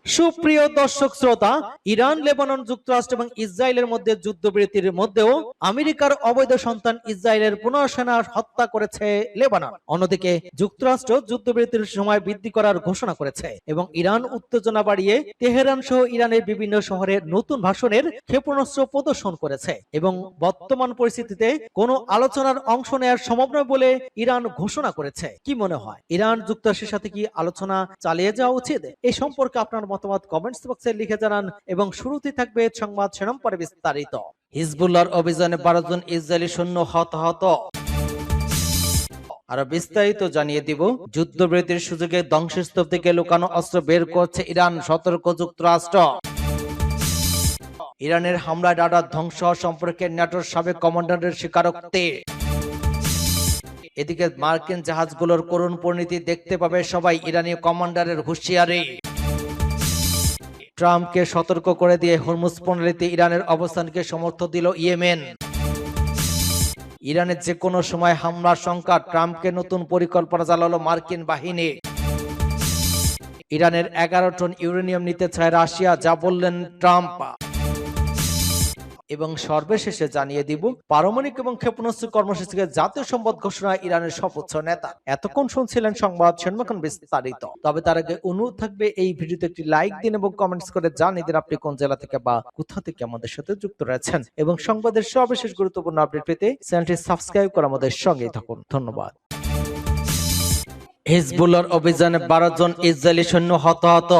সুপ্রিয় দর্শক শ্রোতা, ইরান, লেবানন, যুক্তরাষ্ট্র এবং ইসরায়েলের মধ্যে যুদ্ধবিরতির মধ্যেও আমেরিকার অবৈধ সন্তান ইসরায়েলের 15 সেনা হত্যা করেছে লেবানন। অন্যদিকে যুক্তরাষ্ট্র যুদ্ধবিরতির সময় বৃদ্ধি করার ঘোষণা করেছে এবং ইরান উত্তেজনা বাড়িয়ে তেহরান সহ ইরানের বিভিন্ন শহরে নতুন ভাষণের ক্ষেপণাস্ত্র প্রদর্শন করেছে এবং বর্তমান পরিস্থিতিতে কোনো আলোচনার অংশ নেওয়ার সম্ভব নয় বলে ইরান ঘোষণা করেছে। কি মনে হয়, ইরান যুক্তরাষ্ট্রের সাথে কি আলোচনা চালিয়ে যাওয়া উচিত? এই সম্পর্কে আপনার মতামত কমেন্টস বক্সে লিখে জানান এবং শুরুতেই থাকবে সংবাদ শিরোনাম পরে বিস্তারিত। হিজবুল্লাহর অভিযানে 12 জন ইসরায়েলি সৈন্য হতাহত। আর বিস্তারিত জানিয়ে দিব। যুদ্ধবিরতির সুযোগে ধ্বংসস্তূপ থেকে লুকানো অস্ত্র বের করছে ইরান, সতর্ক যুক্তরাষ্ট্র। ইরানের হামলায় রাডার ধ্বংস সম্পর্কে ন্যাটোর সাবেক কমান্ডারের স্বীকারোক্তি। এদিকে মার্কিন জাহাজগুলোর করুণ পরিণতি দেখতে পাবে সবাই, ইরানি কমান্ডারের হুঁশিয়ারি। ট্রাম্পকে সতর্ক করে দিয়ে হরমুজ প্রণালীতে ইরানের অবস্থানকে সমর্থন দিল ইয়েমেন। ইরানের যে কোনো সময় হামলার শঙ্কা, ট্রাম্পকে নতুন পরিকল্পনা জানালো মার্কিন বাহিনী। ইরানের 11 টন ইউরেনিয়াম নিতে চায় রাশিয়া, যা বললেন ট্রাম্প। এবং সর্বশেষে জানিয়ে দিব, পারমাণবিক এবং ক্ষেপণাস্ত্র কর্মসূচিকে জাতীয় সম্পদ ঘোষণা ইরানের সর্বোচ্চ নেতা। এতক্ষণ শুনছিলেন সংবাদ শিরোনাম বিস্তারিত। তবে তার আগে অনুরোধ থাকবে, এই ভিডিওতে একটি লাইক দিন এবং কমেন্টস করে জানিয়ে দিন আপনি কোন জেলা থেকে বা কোথা থেকে আমাদের সাথে যুক্ত রয়েছেন, এবং সংবাদের সর্বশেষ গুরুত্বপূর্ণ আপডেট পেতে চ্যানেলটি সাবস্ক্রাইব করে আমাদের সঙ্গেই থাকুন। ধন্যবাদ। হিজবুল্লাহর অভিযানে 12 জন ইসরায়েলি সৈন্য হতাহত।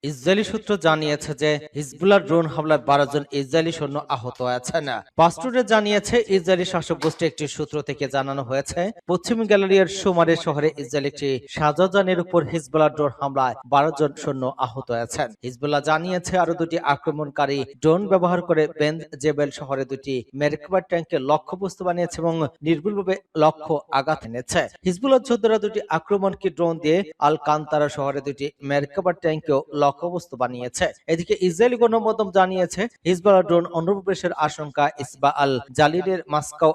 ইসরায়েলি সূত্র জানিয়েছে যে হিজবুল্লাহর ড্রোন হামলায় 12 জন ইসরায়েলি সৈন্য আহত হয়েছেন। পাস্টুরে জানিয়েছে ইসরায়েলি শাসক গোষ্ঠী একটি সূত্র থেকে জানানো হয়েছে, পশ্চিম গ্যালারিয়ার সুমারে শহরে ইসরায়েলি একটি সাজাজানের উপর হিজবুল্লাহর ড্রোন হামলায় 12 জন সৈন্য আহত হয়েছেন। হিজবুল্লাহ জানিয়েছে আরো দুটি আক্রমণকারী ড্রোন ব্যবহার করে বেন জেবেল শহরে দুটি মেরকাবা ট্যাঙ্কে লক্ষ্যবস্তু বানিয়েছে এবং নির্ভুলভাবে লক্ষ্য আঘাত এনেছে। হিজবুল্লাহ যোদ্ধারা দুটি আক্রমণ ড্রোন দিয়ে আল কান্তারা শহরে দুটি মেরকাবা ট্যাঙ্কেও লক্ষ্যবস্তু বানিয়েছে। এদিকে ইসরায়েলি গণমাধ্যম জানিয়েছে হিজবুল্লাহ ড্রোন অনুপ্রবেশের আশঙ্কা ইসবা আল জালিলের মাস্কাও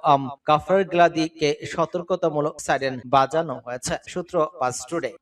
কাফার গ্লাদিকে সতর্কতামূলক সাইরেন বাজানো হয়েছে, সূত্র পাস্টুরে।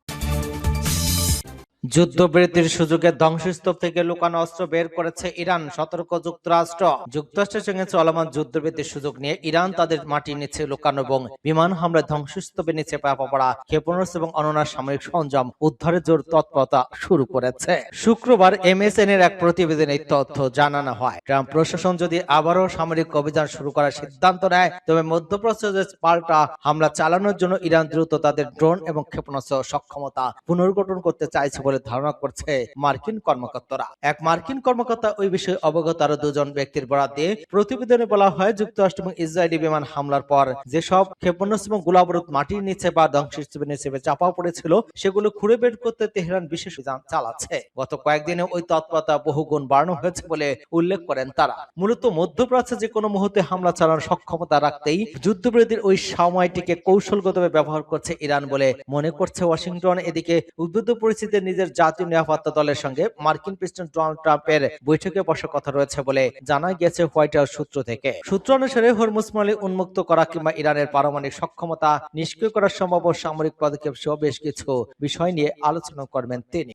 যুদ্ধবিরতির সুযোগে ধ্বংসস্তূপ থেকে লুকানো অস্ত্র বের করেছে ইরান, সতর্ক যুক্তরাষ্ট্র। যুক্তরাষ্ট্রের সঙ্গে চলমান যুদ্ধবিরতির সুযোগ নিয়ে ইরান তাদের মাটির নিচে লুকানো এবং বিমান হামলায় ধ্বংসস্তূপের নিচে পড়া ক্ষেপণাস্ত্র এবং অন্যান্য সামরিক সরঞ্জাম উদ্ধারের জোর তৎপরতা শুরু করেছে। শুক্রবার MSN এর এক প্রতিবেদনে এই তথ্য জানানো হয়। ট্রাম্প প্রশাসন যদি আবারও সামরিক অভিযান শুরু করার সিদ্ধান্ত নেয়, তবে মধ্যপ্রাচ্যে পাল্টা হামলা চালানোর জন্য ইরান দ্রুত তাদের ড্রোন এবং ক্ষেপণাস্ত্র সক্ষমতা পুনর্গঠন করতে চাইছে বলে ধারণা করছে মার্কিন কর্মকর্তারা। এক মার্কিন কর্মকর্তা ওই বিষয়ে অবগত আরো 2 জন ব্যক্তির বরাত দিয়ে প্রতিবেদনে বলা হয়, যুক্তরাষ্ট্র এবং ইসরায়েলি বিমান হামলার পর যেসব ক্ষেপণাস্ত্র এবং গোলাবারুদ মাটির নিচে বা ধ্বংসস্তূপের নিচে চাপা পড়েছিল, সেগুলো খুঁড়ে বের করতে তেহরান বিশেষ অভিযান চালাচ্ছে। গত কয়েকদিনে ওই তৎপরতা বহুগুণ বাড়ানো হয়েছে বলে উল্লেখ করেন তারা। মূলত মধ্যপ্রাচ্যে যে কোনো মুহূর্তে হামলা চালানোর সক্ষমতা রাখতেই যুদ্ধবিরতির ওই সময়টিকে কৌশলগতভাবে ব্যবহার করছে ইরান বলে মনে করছে ওয়াশিংটন। এদিকে উদ্বুদ্ধ পরিস্থিতিতে নিজের জাতীয় নিরাপত্তা দলের সঙ্গে মার্কিন প্রেসিডেন্ট ডোনাল্ড ট্রাম্পের বৈঠকে বসার কথা রয়েছে বলে জানা গিয়েছে হোয়াইট হাউস সূত্র থেকে। সূত্র অনুসারে হরমুজ প্রণালী উন্মুক্ত করা কিংবা ইরানের পারমাণবিক সক্ষমতা নিষ্ক্রিয় করার সম্ভাব্য সামরিক পদক্ষেপ সহ বেশ কিছু বিষয় নিয়ে আলোচনা করবেন তিনি।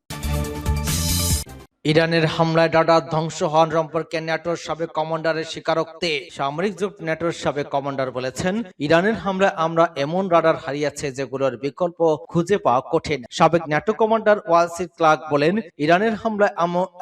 ইরানের হামলায় রাডার ধ্বংস হওয়ার সম্পর্কে ন্যাটোর সাবেক কমান্ডারের স্বীকারোক্তি। সামরিক জোট ন্যাটোর সাবেক কমান্ডার বলেছেন, ইরানের হামলায় আমরা এমন রাডার হারিয়েছে যেগুলোর বিকল্প খুঁজে পাওয়া কঠিন। সাবেক ন্যাটো কমান্ডার ওয়ালসি ক্লার্ক বলেন, ইরানের হামলায়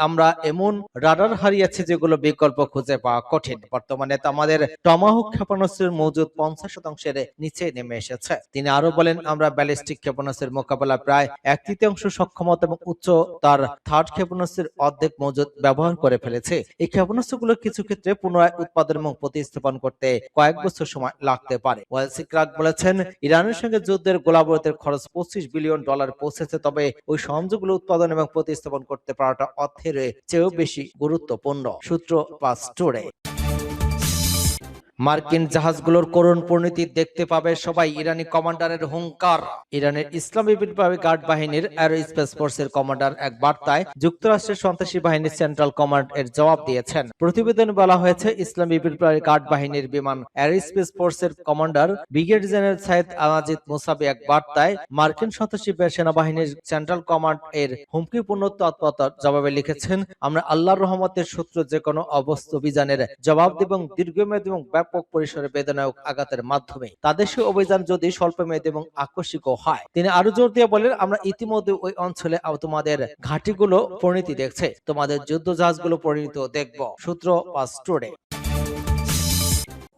আমরা এমন রাডার হারিয়েছি যেগুলো বিকল্প খুঁজে পাওয়া কঠিন। বর্তমানে আমাদের টমাহক ক্ষেপণাস্ত্রের মজুদ 50% নিচে নেমে এসেছে। তিনি আরো বলেন, আমরা ব্যালিস্টিক ক্ষেপণাস্ত্রের মোকাবেলা প্রায় 1/3 সক্ষমতা এবং উচ্চ তার থার্ড ক্ষেপণাস্ত্রের অর্ধেক মজুদ ব্যবহার করে ফেলেছে। এই ক্ষেপণাস্ত্রগুলো কিছু ক্ষেত্রে পুনরায় উৎপাদন এবং প্রতিস্থাপন করতে কয়েক বছর সময় লাগতে পারে। ওয়ালসি ক্লার্ক বলেছেন, ইরানের সঙ্গে যুদ্ধের গোলাবারুদের খরচ $25 বিলিয়ন পৌঁছেছে, তবে ওই সংযোগগুলো উৎপাদন এবং প্রতিস্থাপন করতে পারাটা অর্থের চেয়েও বেশি গুরুত্বপূর্ণ, সূত্র পাস্টুরে। মার্কিন জাহাজগুলোর করুণ পরিণতি দেখতে পাবে সবাই, ইরানি কমান্ডারের হুঙ্কার। ইরানের ইসলামী বিপ্লবী গার্ড বাহিনীর এরোস্পেস ফোর্সের কমান্ডার এক বার্তায় যুক্তরাষ্ট্রের সন্ত্রাসী বাহিনীর সেন্ট্রাল কমান্ড এর জবাব দিয়েছেন। প্রতিবেদনে বলা হয়েছে, ইসলামী বিপ্লবী গার্ড বাহিনীর বিমান এরোস্পেস ফোর্সের কমান্ডার ব্রিগেডিয়ার জেনারেল সাইদ আজিদ মুসাবি এক বার্তায় মার্কিন সন্ত্রাসী সেনাবাহিনীর সেন্ট্রাল কমান্ড এর হুমকিপূর্ণ তৎপরতার জবাবে লিখেছেন, আমরা আল্লাহর রহমতের শত্রু যে কোনো অভিযানের জবাব দেব এবং দীর্ঘমেয়াদী এবং ব্যাপক পরিসরে বেদনায়ক আঘাতের মাধ্যমে। তাদের সেই অভিযান যদি স্বল্পমেয়াদী এবং আকস্মিকও হয়। তিনি আরো জোর দিয়ে বলেন, আমরা ইতিমধ্যে ওই অঞ্চলে তোমাদের ঘাঁটিগুলো পরিণতি দেখছে, তোমাদের যুদ্ধ জাহাজগুলো পরিণত দেখব। সূত্র পাস টুডে।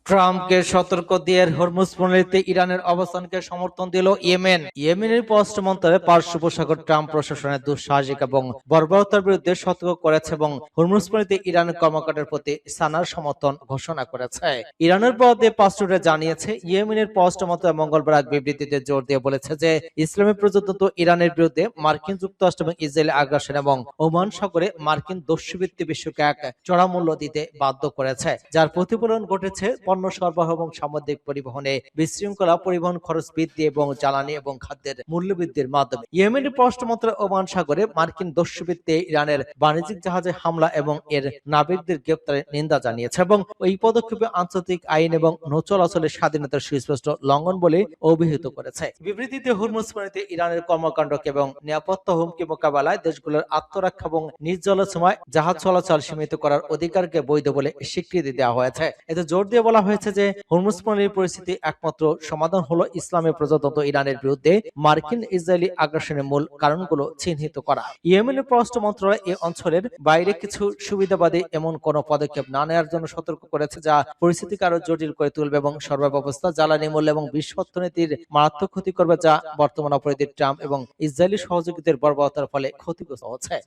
ট্রাম্পকে সতর্ক দিয়ে হরমুজ প্রণালীতে ইরানের অবস্থানকে সমর্থন দিল ইয়েমেন। ইয়েমেনের পররাষ্ট্র মন্ত্রণালয় পারস্য উপসাগর ট্রাম্প প্রশাসনের দুঃসাহসিক এবং বর্বরতার বিরুদ্ধে সতর্ক করেছে এবং হরমুজ প্রণালীতে ইরানের কর্মকাণ্ডের প্রতি সানার সমর্থন ঘোষণা করেছে। ইরানের বিরুদ্ধে পাসটুডে জানিয়েছে, ইয়েমেনের পররাষ্ট্র মন্ত্রণালয় মঙ্গলবার এক বিবৃতিতে জোর দিয়ে বলেছে যে ইসলামী প্রজাতন্ত্র ইরানের বিরুদ্ধে মার্কিন যুক্তরাষ্ট্র এবং ইসরায়েলি আগ্রাসন এবং ওমান সাগরে মার্কিন দস্যুবৃত্তি বিশ্বকে এক চড়া মূল্য দিতে বাধ্য করেছে, যার প্রতিফলন ঘটেছে পণ্য সরবরাহ এবং সামুদ্রিক পরিবহনে বিশৃঙ্খলা, পরিবহন খরচ বৃদ্ধি এবং জ্বালানি এবং খাদ্যের মূল্য বৃদ্ধির মাধ্যমে। ইয়েমেনের পররাষ্ট্র মন্ত্রণালয় ওমান সাগরে মার্কিন দস্যুবৃত্তি ইরানের বাণিজ্যিক জাহাজে হামলা এবং এর নাবিকদের গ্রেপ্তারের নিন্দা জানিয়েছে এবং এই পদক্ষেপে আন্তর্জাতিক আইন এবং নৌ চলাচলের স্বাধীনতার সুস্পষ্ট লঙ্ঘন বলে অভিহিত করেছে। বিবৃতিতে হরমুজ প্রণালীতে ইরানের কর্মকাণ্ডকে এবং নিরাপত্তা হুমকি মোকাবেলায় দেশগুলোর আত্মরক্ষা এবং নিজ জলসীমায় জাহাজ চলাচল সীমিত করার অধিকারকে বৈধ বলে স্বীকৃতি দেওয়া হয়েছে। এতে জোর দিয়ে বলা হয়েছে যে হরমুজ প্রণালীর পরিস্থিতি একমাত্র সমাধান হলো ইসলামী প্রজাতন্ত্র ইরানের বিরুদ্ধে মার্কিন ইসরায়েলি আগ্রাসনের মূল কারণগুলো চিহ্নিত করা। ইয়েমেনের পররাষ্ট্র মন্ত্রণালয় এই অঞ্চলের বাইরে কিছু সুবিধাবাদী এমন কোন পদক্ষেপ না নেওয়ার জন্য সতর্ক করেছে যা পরিস্থিতিকে আরো জটিল করে তুলবে এবং সরবরাহ ব্যবস্থা, জ্বালানি মূল্য এবং বিশ্ব অর্থনীতির মারাত্মক ক্ষতি করবে, যা বর্তমান অপরাধী ট্রাম্প এবং ইসরায়েলি সহযোগিতার বর্বরতার ফলে ক্ষতিগ্রস্ত হচ্ছে।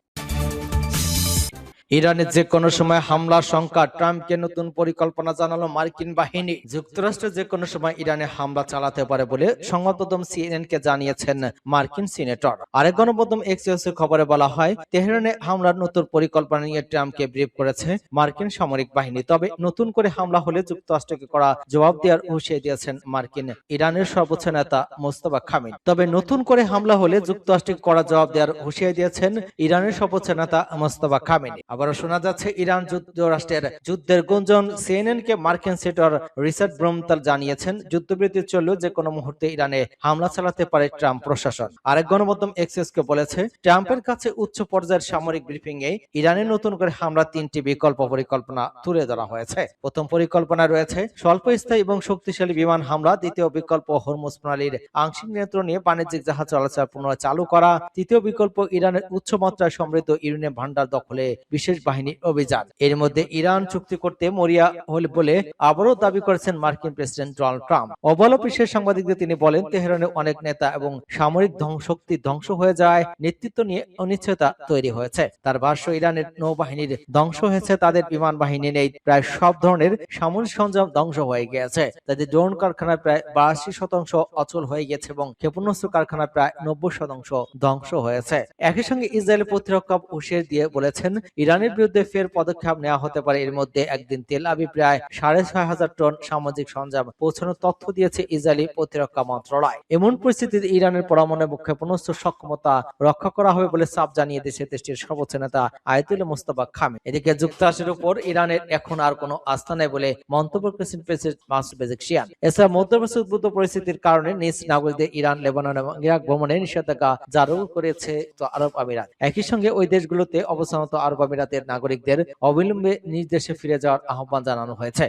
ইরানের যে কোনো সময় হামলার শঙ্কা, ট্রাম্পকে নতুন পরিকল্পনা জানালো মার্কিন বাহিনী। যুক্তরাষ্ট্র যে কোনো সময় ইরানে হামলা চালাতে পারে বলে সংবাদ মাধ্যম সিএনএন কে জানিয়েছেন মার্কিন সিনেটর। আরেক গণমাধ্যম এক্সিওসের খবরে বলা হয়, তেহরানে হামলার নতুন পরিকল্পনা নিয়ে ট্রাম্পকে ব্রিফ করেছে মার্কিন সামরিক বাহিনী। তবে নতুন করে হামলা হলে যুক্তরাষ্ট্রকে করা জবাব দেওয়ার হুঁশিয়ারি দিয়েছেন মার্কিন ইরানের সর্বোচ্চ নেতা মোস্তফা খামেনি। তবে নতুন করে হামলা হলে যুক্তরাষ্ট্রকে করা জবাব দেওয়ার হুঁশিয়ারি দিয়েছেন ইরানের সর্বোচ্চ নেতা মোস্তফা খামেনি। আবারও শোনা যাচ্ছে ইরান যুক্তরাষ্ট্রের যুদ্ধের গুঞ্জন। সিএনএন কে মার্কিন সেনেটর রিচার্ড ব্রুমতাল জানিয়েছেন, যুদ্ধবিরতি চললেও যে কোনো মুহূর্তে ইরানে হামলা চালাতে পারে ট্রাম্প প্রশাসন। আরেক গণমাধ্যম এক্সিওস কে বলেছে, ট্রাম্পের কাছে উচ্চ পর্যায়ের সামরিক ব্রিফিং এ ইরানের নতুন করে হামলা 3টি বিকল্প পরিকল্পনা তুলে ধরা হয়েছে। প্রথম পরিকল্পনা রয়েছে স্বল্পস্থায়ী এবং শক্তিশালী বিমান হামলা। দ্বিতীয় বিকল্প হরমুজ প্রণালীর আংশিক নিয়ন্ত্রণ নিয়ে বাণিজ্যিক জাহাজ চলাচল পুনরায় চালু করা। তৃতীয় বিকল্প ইরানের উচ্চ মাত্রায় সমৃদ্ধ ইউরেনিয়াম ভান্ডার দখলে বিশেষ বাহিনীর অভিযান। এর মধ্যে ইরান চুক্তি করতে মরিয়া হল বলে আবারও দাবি করেছেন মার্কিন প্রেসিডেন্ট ডোনাল্ড ট্রাম্প। ওভাল অফিসের সাংবাদিকদের তিনি বলেন, তেহরানে অনেক নেতা এবং সামরিক শক্তি ধ্বংস হয়ে যায়, নেতৃত্ব নিয়ে অনিশ্চয়তা তৈরি হয়েছে। তার ভাষ্য, ইরানের নৌবাহিনীর ধ্বংস হয়েছে, তাদের বিমান বাহিনী নেই, প্রায় সব ধরনের সামরিক সরঞ্জাম ধ্বংস হয়ে গিয়েছে, তাদের ড্রোন কারখানার প্রায় 82% অচল হয়ে গেছে এবং ক্ষেপণাস্ত্র কারখানার প্রায় 90% ধ্বংস হয়েছে। একই সঙ্গে ইসরায়েলের প্রতিরক্ষা হুঁশিয়ারি দিয়ে বলেছেন, ইরানের বিরুদ্ধে ফের পদক্ষেপ নেওয়া হতে পারে। এর মধ্যে একদিন তেল আবিব প্রায় 6,500 টন সামরিক সরঞ্জাম পৌঁছানোর তথ্য দিয়েছে ইসরায়েলি প্রতিরক্ষা মন্ত্রণালয়। এমন পরিস্থিতিতে ইরানের পরমাণু এবং ক্ষেপণাস্ত্র সক্ষমতা রক্ষা করা হবে বলে চাপ জানিয়ে দিয়েছে দেশটির সর্বোচ্চ নেতা আয়াতুল্লাহ মোস্তফা খামেনি। এদিকে যুক্তরাষ্ট্রের উপর ইরানের এখন আর কোনো আস্থা নেই বলে মন্তব্য করেছেন প্রেসিডেন্ট মাসুদ পেজেশকিয়ান। এছাড়া মধ্যপ্রাচ্যে উদ্ভূত পরিস্থিতির কারণে নিজ নাগরিকদের ইরান, লেবানন এবং ইরাক ভ্রমণে নিষেধাজ্ঞা জারি করেছে আরব আমিরাত। একই সঙ্গে ওই দেশগুলোতে অবস্থানরত আরব আমিরাতের নাগরিকদের অবিলম্বে নিজ দেশে ফিরে যাওয়ার আহ্বান জানানো হয়েছে।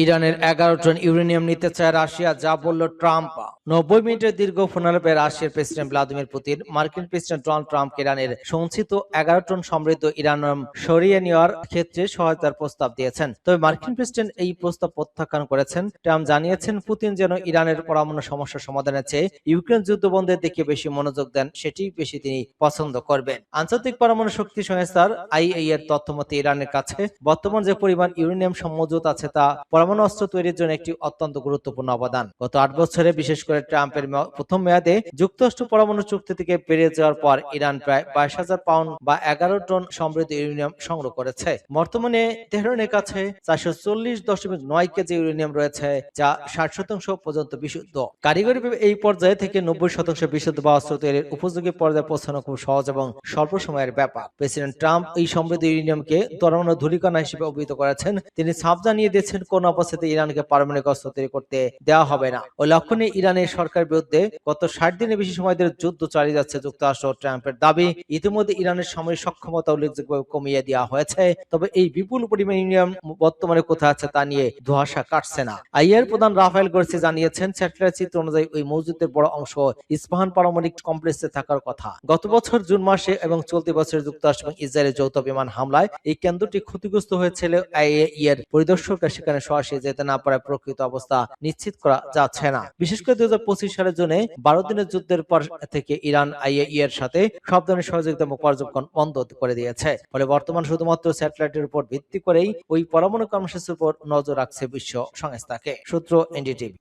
ইরানের 11 টন ইউরেনিয়াম নিতে চায় রাশিয়া, যা বলল ট্রাম্প। 90 মিনিটের দীর্ঘ ফোনালাপে রাশিয়ার প্রেসিডেন্ট ভ্লাদিমির পুতিন মার্কিন প্রেসিডেন্ট ডোনাল্ড ট্রাম্পকে ইরানের সঞ্চিত 11 টন সমৃদ্ধ ইউরেনিয়াম সরিয়ে নেওয়ার ক্ষেত্রে সহায়তার প্রস্তাব দিয়েছেন। তবে মার্কিন প্রেসিডেন্ট এই প্রস্তাব প্রত্যাখ্যান করেছেন। ট্রাম্প জানিয়েছেন, পুতিন যেন ইরানের পরমাণু সমস্যার সমাধানের চেয়ে ইউক্রেন যুদ্ধবন্ধের দিকে বেশি মনোযোগ দেন, সেটি বেশি তিনি পছন্দ করবেন। আন্তর্জাতিক পরমাণু শক্তি সংস্থার আইএইএ এর তথ্য মতে ইরানের কাছে বর্তমান যে পরিমাণ ইউরেনিয়াম মজুত আছে তা পরমাণু অস্ত্র তৈরির জন্য একটি অত্যন্ত গুরুত্বপূর্ণ অবদান। গত 8 বছরে বিশেষ করে ট্রাম্পের প্রথম মেয়াদে যুক্তরাষ্ট্র পরমাণু চুক্তি থেকে বেরিয়ে যাওয়ার পর ইরান প্রায় 22,000 পাউন্ড বা 11 টন সমৃদ্ধ ইউরেনিয়াম সংগ্রহ করেছে। বর্তমানে তেহরানের কাছে 440.9 কেজি ইউরেনিয়াম রয়েছে, যা 60% পর্যন্ত বিশুদ্ধ। কারিগরিভাবে এই পর্যায়ে থেকে 90% বিশুদ্ধ বা অস্ত্র তৈরির উপযোগী পর্যায়ে পৌঁছানো খুব সহজ এবং স্বল্প সময়ের ব্যাপার। প্রেসিডেন্ট ট্রাম্প এই সমৃদ্ধ ইউরেনিয়ামকে পরমাণু ধূলিকণা হিসেবে অভিহিত করেছেন। তিনি সাফ জানিয়ে দিয়েছেন কোন অবস্থাতে ইরানকে পারমাণবিক অস্ত্র তৈরি করতে দেওয়া হবে না। ওই লক্ষণে ইরানের সরকারের বিরুদ্ধে গত 60 দিনের বেশি সময় ধরে যুদ্ধ চালিয়ে যাচ্ছে যুক্তরাষ্ট্র। ট্রাম্পের দাবি, ইতিমধ্যে ইরানের সামরিক সক্ষমতা উল্লেখযোগ্যভাবে কমিয়ে দেওয়া হয়েছে, তবে এই বিপুল পরিমাণ ইউরেনিয়াম বর্তমানে কোথায় আছে তা নিয়ে ধোঁয়াশা কাটছে না। আইএর প্রধান রাফায়েল গ্রোসি জানিয়েছেন, স্যাটেলাইট চিত্র অনুযায়ী ওই মসজিদের বড় অংশ ইস্পাহান পারমাণবিক কমপ্লেক্সে থাকার কথা। গত বছর জুন মাসে এবং চলতি বছরে যুক্তরাষ্ট্র এবং ইসরায়েলের যৌথ বিমান হামলায় এই কেন্দ্রটি ক্ষতিগ্রস্ত হয়েছিল। আইএইএর পরিদর্শকরা সেখানে সরাসরি যেতে না পারায় প্রকৃত অবস্থা নিশ্চিত করা যাচ্ছে না। বিশেষ করে 2025 সালের জন্য 12 দিনের যুদ্ধের পর থেকে ইরান আইএইএর সাথে সব ধরনের সহযোগিতা এবং পর্যবেক্ষণ বন্ধ করে দিয়েছে। ফলে বর্তমান শুধুমাত্র স্যাটেলাইটের উপর ভিত্তি করেই ওই পরমাণু কর্মসূচির উপর নজর রাখছে বিশ্ব সংস্থাকে। সূত্র এনডিটিভি।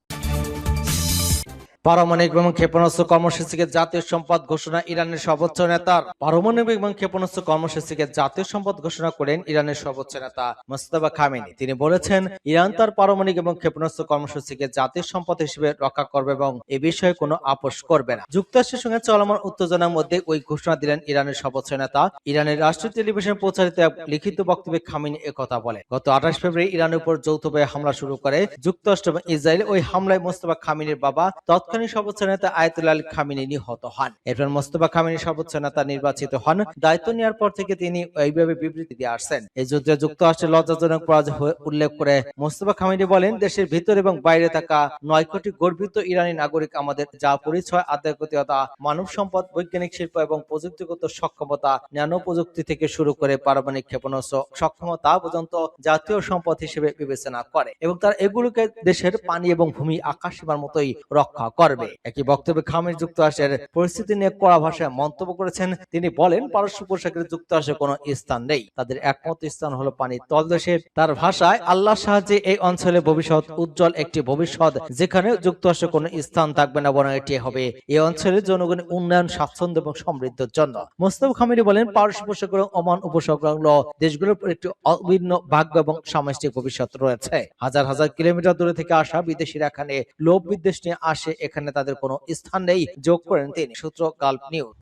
পারমাণবিক এবং ক্ষেপণাস্ত্র কর্মসূচিকে জাতীয় সম্পদ ঘোষণা ইরানের সর্বোচ্চ নেতার। পারমাণবিক এবং ক্ষেপণাস্ত্র কর্মসূচিকে জাতীয় সম্পদ ঘোষণা করেন ইরানের সর্বোচ্চ নেতা মোস্তফা খামেনি। তিনি বলেছেন, ইরান তার পারমাণবিক এবং ক্ষেপণাস্ত্র কর্মসূচিকে জাতীয় সম্পদ হিসেবে রক্ষা করবে এবং এ বিষয়ে কোনো আপোষ করবে না। যুক্তরাষ্ট্রের সঙ্গে চলমান উত্তেজনার মধ্যে ওই ঘোষণা দিলেন ইরানের সর্বোচ্চ নেতা। ইরানের রাষ্ট্রীয় টেলিভিশন প্রচারিত এক লিখিত বক্তব্যে খামেনি একথা বলেন। গত 28 ফেব্রুয়ারি ইরানের উপর যৌথভাবে হামলা শুরু করে যুক্তরাষ্ট্র এবং ইসরায়েল। ওই হামলায় মোস্তফা খামেনির বাবা তৎকালীন সর্বোচ্চ নেতা আয়াতুল্লাহ আলী খামেনি নিহত হন। এরপর মোস্তফা খামেনি সর্বোচ্চ নেতা নির্বাচিত হন। দায়িত্ব নেওয়ার পর থেকে তিনি এইভাবে বিবৃতি দিয়ে আসছেন। এই যুদ্ধে যুক্তরাষ্ট্রের লজ্জাজনক পরাজয় উল্লেখ করে মোস্তফা খামেনি বলেন, দেশের ভিতর এবং বাইরে থাকা 9 কোটি গর্বিত ইরানি নাগরিক আমাদের যা পরিচয়, আধ্যাত্মিকতা, মানব সম্পদ, বৈজ্ঞানিক শিল্প এবং প্রযুক্তিগত সক্ষমতা, ন্যানো প্রযুক্তি থেকে শুরু করে পারমাণবিক ক্ষেপণাস্ত্র সক্ষমতা পর্যন্ত জাতীয় সম্পদ হিসেবে বিবেচনা করে এবং তারা এগুলোকে দেশের পানি এবং ভূমি আকাশ সীমার মতোই রক্ষা করবে। একই বক্তব্যে খামেনি যুক্তরাষ্ট্রের পরিস্থিতি নিয়ে কড়া ভাষায় মন্তব্য করেছেন। তিনি বলেন, পারস্য উপসাগরে যুক্তরাষ্ট্রের কোনো স্থান নেই, তাদের একমাত্র স্থান হলো পানির তলদেশে। তার ভাষায়, আল্লাহর সাহায্যে এই অঞ্চলে ভবিষ্যৎ উজ্জ্বল একটি ভবিষ্যৎ, যেখানে যুক্তরাষ্ট্রের কোনো স্থান থাকবে না, বরং এটি হবে এই অঞ্চলের জনগণের উন্নয়ন, স্বাচ্ছন্দ্য এবং সমৃদ্ধির জন্য। মোস্তফা খামেনি বলেন, পারস্য উপসাগর এবং ওমান উপসাগর দেশগুলোর একটি অভিন্ন ভাগ্য এবং সামষ্টিক ভবিষ্যৎ রয়েছে। হাজার হাজার কিলোমিটার দূরে থেকে আসা বিদেশিরা এখানে লোভ বিদ্বেষ নিয়ে আসে, এখানে তাদের কোনো স্থান নেই, যোগ করেন তিনি। সূত্র গালফ নিউজ।